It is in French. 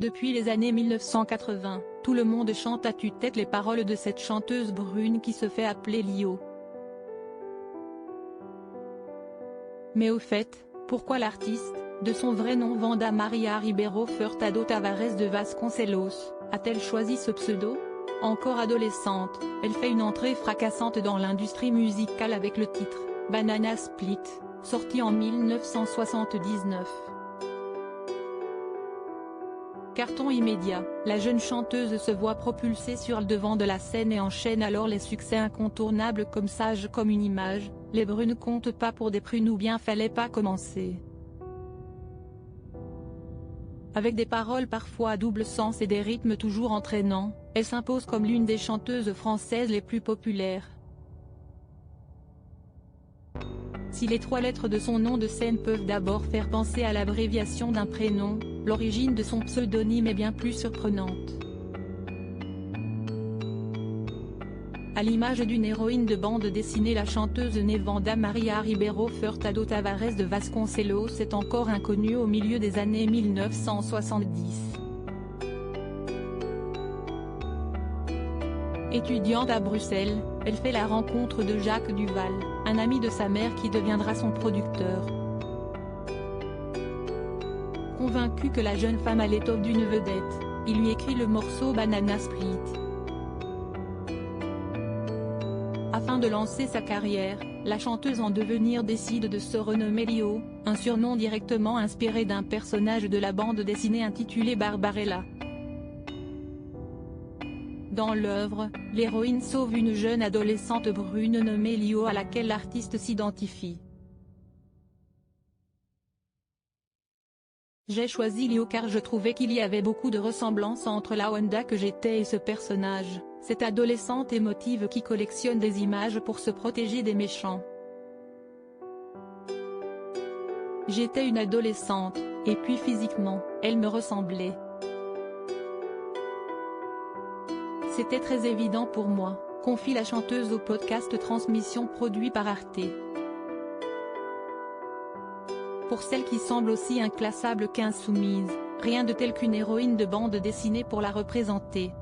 Depuis les années 1980, tout le monde chante à tue-tête les paroles de cette chanteuse brune qui se fait appeler Lio. Mais au fait, pourquoi l'artiste, de son vrai nom Wanda Maria Ribeiro Furtado Tavares de Vasconcelos, a-t-elle choisi ce pseudo? Encore adolescente, elle fait une entrée fracassante dans l'industrie musicale avec le titre « Banana Split », sorti en 1979. Carton immédiat, la jeune chanteuse se voit propulsée sur le devant de la scène et enchaîne alors les succès incontournables comme Sage comme une image, Les brunes comptent pas pour des prunes ou bien Fallait pas commencer. Avec des paroles parfois à double sens et des rythmes toujours entraînants, elle s'impose comme l'une des chanteuses françaises les plus populaires. Si les 3 lettres de son nom de scène peuvent d'abord faire penser à l'abréviation d'un prénom, l'origine de son pseudonyme est bien plus surprenante. À l'image d'une héroïne de bande dessinée, la chanteuse née Wanda Maria Ribeiro Furtado Tavares de Vasconcelos est encore inconnue au milieu des années 1970. Étudiante à Bruxelles, elle fait la rencontre de Jacques Duval, un ami de sa mère qui deviendra son producteur. Convaincu que la jeune femme a l'étoffe d'une vedette, il lui écrit le morceau Banana Split. Afin de lancer sa carrière, la chanteuse en devenir décide de se renommer Lio, un surnom directement inspiré d'un personnage de la bande dessinée intitulée Barbarella. Dans l'œuvre, l'héroïne sauve une jeune adolescente brune nommée Lio à laquelle l'artiste s'identifie. J'ai choisi Lio car je trouvais qu'il y avait beaucoup de ressemblances entre la Wanda que j'étais et ce personnage, cette adolescente émotive qui collectionne des images pour se protéger des méchants. J'étais une adolescente, et puis physiquement, elle me ressemblait. C'était très évident pour moi, confie la chanteuse au podcast Transmission produit par Arte. Pour celle qui semble aussi inclassable qu'insoumise, rien de tel qu'une héroïne de bande dessinée pour la représenter.